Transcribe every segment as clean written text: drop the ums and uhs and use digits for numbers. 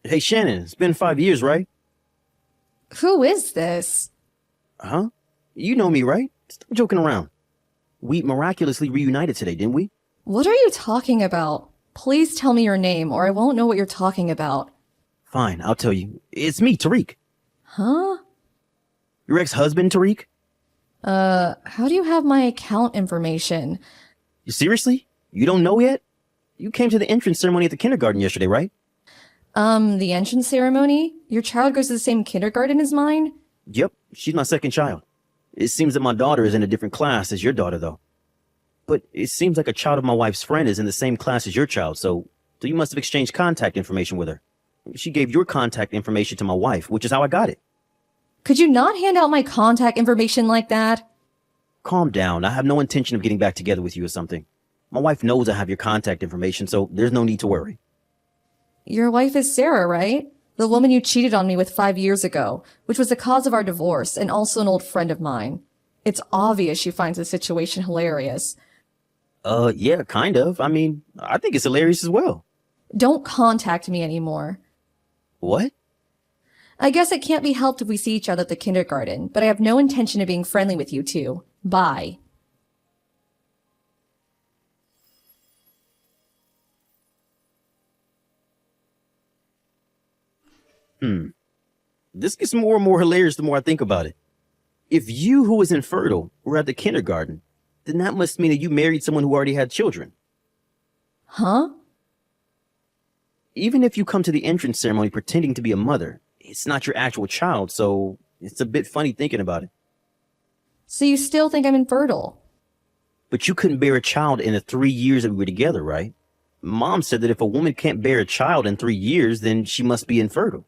Hey Shannon, it's been 5 years, right? Who is this? Huh? You know me, right? Stop joking around. We miraculously reunited today, didn't we? What are you talking about? Please tell me your name or I won't know what you're talking about. Fine, I'll tell you. It's me, Tariq. Huh? Your ex-husband, Tariq? How do you have my account information? Seriously? You don't know yet? You came to the entrance ceremony at the kindergarten yesterday, right? The entrance ceremony? Your child goes to the same kindergarten as mine? Yep, she's my second child. It seems that my daughter is in a different class as your daughter, though. But it seems like a child of my wife's friend is in the same class as your child, so you must have exchanged contact information with her. She gave your contact information to my wife, which is how I got it. Could you not hand out my contact information like that? Calm down. I have no intention of getting back together with you or something. My wife knows I have your contact information, so there's no need to worry. Your wife is Sarah, right? The woman you cheated on me with 5 years ago, which was the cause of our divorce and also an old friend of mine. It's obvious she finds the situation hilarious. Yeah, kind of. I mean, I think it's hilarious as well. Don't contact me anymore. What? I guess it can't be helped if we see each other at the kindergarten, but I have no intention of being friendly with you two. Bye. This gets more and more hilarious the more I think about it. If you, who was infertile, were at the kindergarten, then that must mean that you married someone who already had children. Huh? Even if you come to the entrance ceremony pretending to be a mother, it's not your actual child, so it's a bit funny thinking about it. So you still think I'm infertile? But you couldn't bear a child in the 3 years that we were together, right? Mom said that if a woman can't bear a child in 3 years, then she must be infertile.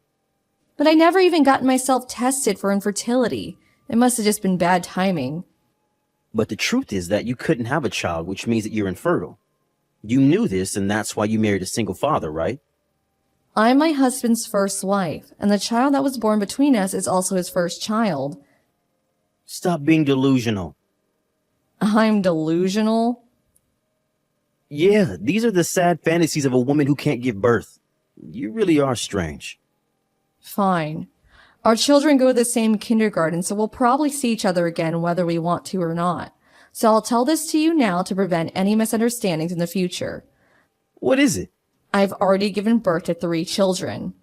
But I never even gotten myself tested for infertility. It must have just been bad timing. But the truth is that you couldn't have a child, which means that you're infertile. You knew this, and that's why you married a single father, right? I'm my husband's first wife, and the child that was born between us is also his first child. Stop being delusional. I'm delusional? Yeah, these are the sad fantasies of a woman who can't give birth. You really are strange. Fine. Our children go to the same kindergarten, so we'll probably see each other again whether we want to or not. So I'll tell this to you now to prevent any misunderstandings in the future. What is it? I've already given birth to 3 children.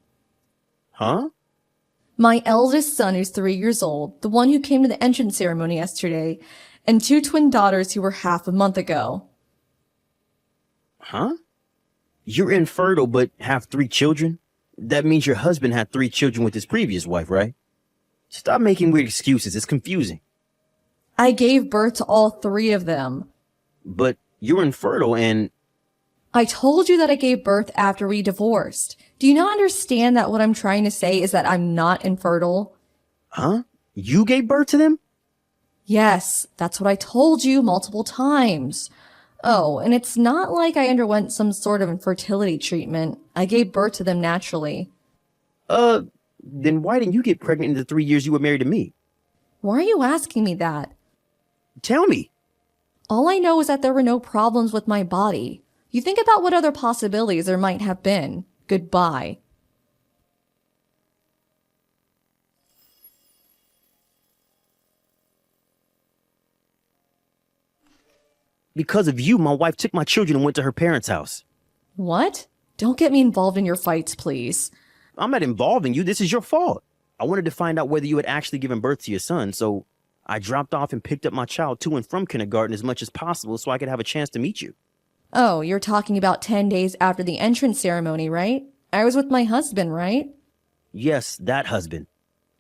Huh? My eldest son, who's 3 years old, the one who came to the entrance ceremony yesterday, and 2 twin daughters who were half a month ago. Huh? You're infertile but have 3 children? That means your husband had 3 children with his previous wife, right? Stop making weird excuses. It's confusing. I gave birth to all 3 of them. But you're infertile and... I told you that I gave birth after we divorced. Do you not understand that what I'm trying to say is that I'm not infertile? Huh? You gave birth to them? Yes, that's what I told you multiple times. Oh, and it's not like I underwent some sort of infertility treatment. I gave birth to them naturally. Then why didn't you get pregnant in the 3 years you were married to me? Why are you asking me that? Tell me. All I know is that there were no problems with my body. You think about what other possibilities there might have been. Goodbye. Because of you, my wife took my children and went to her parents' house. What? Don't get me involved in your fights, please. I'm not involving you. This is your fault. I wanted to find out whether you had actually given birth to your son, so I dropped off and picked up my child to and from kindergarten as much as possible so I could have a chance to meet you. Oh, you're talking about 10 days after the entrance ceremony, right? I was with my husband, right? Yes, that husband.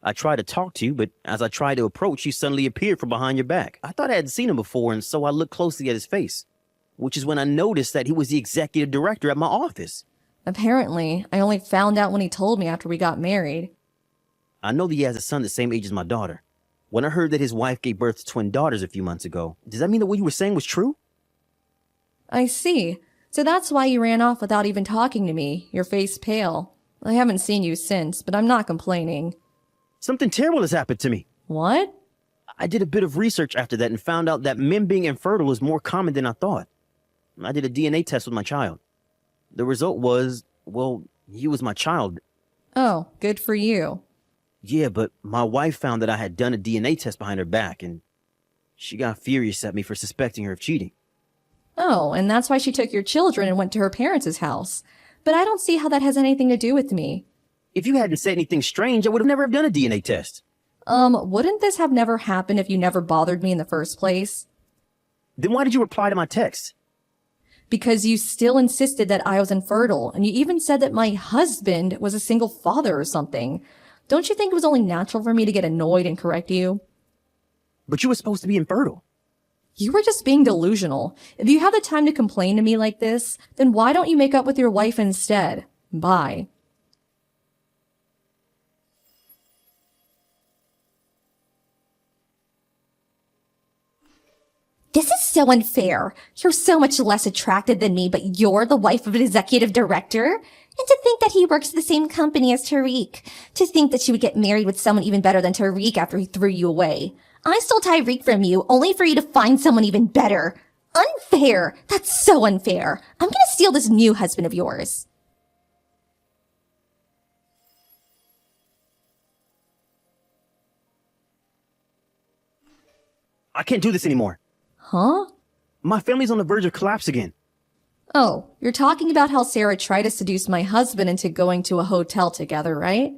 I tried to talk to you, but as I tried to approach, he suddenly appeared from behind your back. I thought I had seen him before, and so I looked closely at his face, which is when I noticed that he was the executive director at my office. Apparently, I only found out when he told me after we got married. I know that he has a son the same age as my daughter. When I heard that his wife gave birth to twin daughters a few months ago, does that mean that what you were saying was true? I see. So that's why you ran off without even talking to me, your face pale. I haven't seen you since, but I'm not complaining. Something terrible has happened to me. What? I did a bit of research after that and found out that men being infertile is more common than I thought. I did a DNA test with my child. The result was, well, he was my child, Oh, good for you. Yeah, but my wife found that I had done a DNA test behind her back, and she got furious at me for suspecting her of cheating. Oh, and that's why she took your children and went to her parents' house. But I don't see how that has anything to do with me. If you hadn't said anything strange, I would have never have done a DNA test. Wouldn't this have never happened if you never bothered me in the first place? Then why did you reply to my text? Because you still insisted that I was infertile, and you even said that my husband was a single father or something. Don't you think it was only natural for me to get annoyed and correct you? But you were supposed to be infertile. You were just being delusional. If you have the time to complain to me like this, then why don't you make up with your wife instead? Bye. This is so unfair. You're so much less attractive than me, but you're the wife of an executive director? And to think that he works at the same company as Tariq. To think that she would get married with someone even better than Tariq after he threw you away. I stole Tariq from you, only for you to find someone even better. Unfair. That's so unfair. I'm gonna steal this new husband of yours. I can't do this anymore. Huh? My family's on the verge of collapse again. Oh, you're talking about how Sarah tried to seduce my husband into going to a hotel together, right?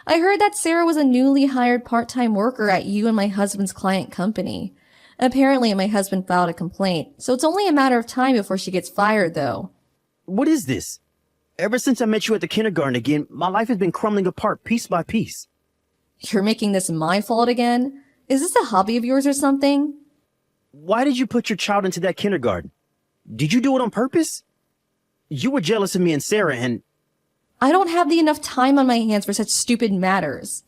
I heard that Sarah was a newly hired part-time worker at you and my husband's client company. Apparently, my husband filed a complaint, so it's only a matter of time before she gets fired, though. What is this? Ever since I met you at the kindergarten again, my life has been crumbling apart piece by piece. You're making this my fault again? Is this a hobby of yours or something? Why did you put your child into that kindergarten? Did you do it on purpose? You were jealous of me and Sarah, and I don't have enough time on my hands for such stupid matters.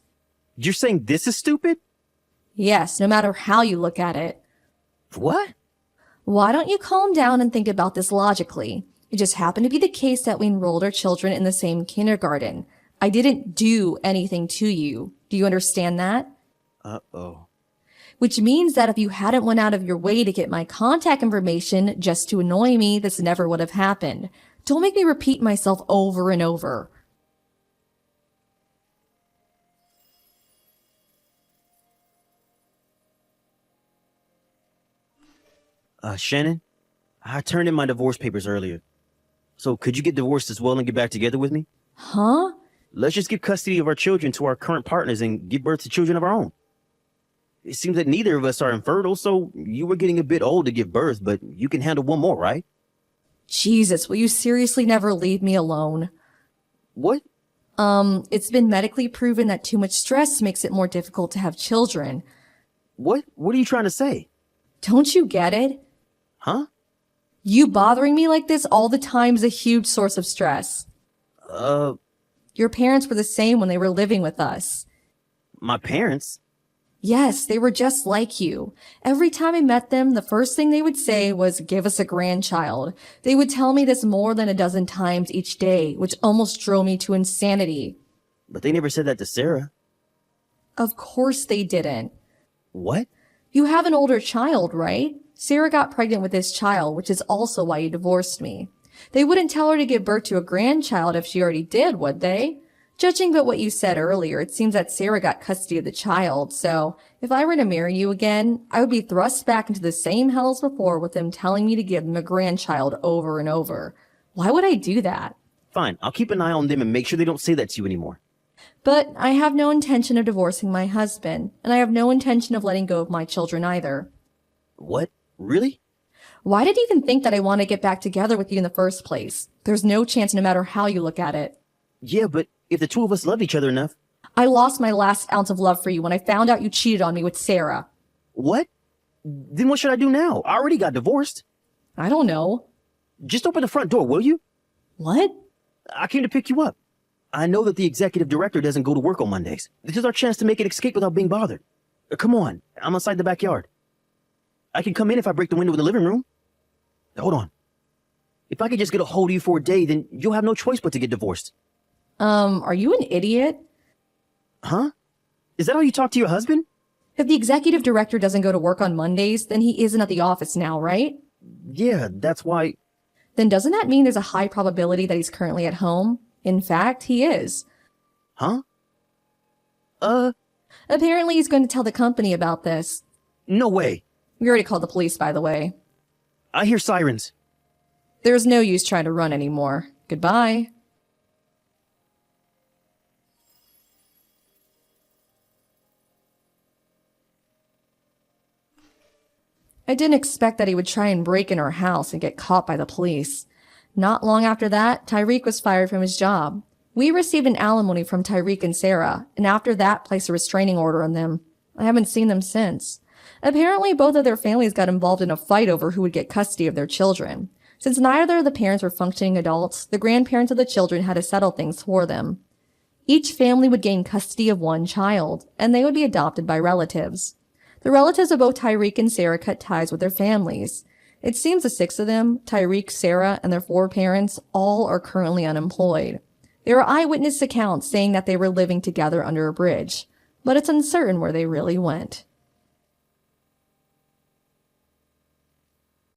you're saying this is stupid? Yes, no matter how you look at it. What? Why don't you calm down and think about this logically? It just happened to be the case that we enrolled our children in the same kindergarten. I didn't do anything to you. Do you understand that? Uh-oh. Which means that if you hadn't went out of your way to get my contact information just to annoy me, this never would have happened. Don't make me repeat myself over and over. Shannon, I turned in my divorce papers earlier. So could you get divorced as well and get back together with me? Huh? Let's just give custody of our children to our current partners and give birth to children of our own. It seems that neither of us are infertile, so you were getting a bit old to give birth, but you can handle one more, right? Jesus, will you seriously never leave me alone? What? It's been medically proven that too much stress makes it more difficult to have children. What? What are you trying to say? Don't you get it? Huh? You bothering me like this all the time is a huge source of stress. Your parents were the same when they were living with us. My parents? Yes, they were just like you. Every time I met them, the first thing they would say was, "Give us a grandchild." They would tell me this more than a dozen times each day, which almost drove me to insanity. But they never said that to Sarah. Of course they didn't. What? You have an older child, right? Sarah got pregnant with this child, which is also why you divorced me. They wouldn't tell her to give birth to a grandchild if she already did, would they? Judging by what you said earlier, it seems that Sarah got custody of the child, so if I were to marry you again, I would be thrust back into the same hell as before with them telling me to give them a grandchild over and over. Why would I do that? Fine, I'll keep an eye on them and make sure they don't say that to you anymore. But I have no intention of divorcing my husband, and I have no intention of letting go of my children either. What? Really? Why did you even think that I want to get back together with you in the first place? There's no chance no matter how you look at it. Yeah, but if the two of us loved each other enough. I lost my last ounce of love for you when I found out you cheated on me with Sarah. What? Then what should I do now? I already got divorced. I don't know. Just open the front door, will you? What? I came to pick you up. I know that the executive director doesn't go to work on Mondays. This is our chance to make an escape without being bothered. Come on, I'm outside the backyard. I can come in if I break the window in the living room. Hold on. If I could just get a hold of you for a day, then you'll have no choice but to get divorced. Are you an idiot? Huh? Is that how you talk to your husband? If the executive director doesn't go to work on Mondays, then he isn't at the office now, right? Yeah, that's why. Then doesn't that mean there's a high probability that he's currently at home? In fact, he is. Huh? Apparently he's going to tell the company about this. No way. We already called the police, by the way. I hear sirens. There's no use trying to run anymore. Goodbye. I didn't expect that he would try and break in our house and get caught by the police. Not long after that, Tyreek was fired from his job. We received an alimony from Tyreek and Sarah, and after that placed a restraining order on them. I haven't seen them since. Apparently, both of their families got involved in a fight over who would get custody of their children. Since neither of the parents were functioning adults, the grandparents of the children had to settle things for them. Each family would gain custody of one child, and they would be adopted by relatives. The relatives of both Tyreek and Sarah cut ties with their families. It seems the 6 of them, Tyreek, Sarah, and their 4 parents, all are currently unemployed. There are eyewitness accounts saying that they were living together under a bridge, but it's uncertain where they really went.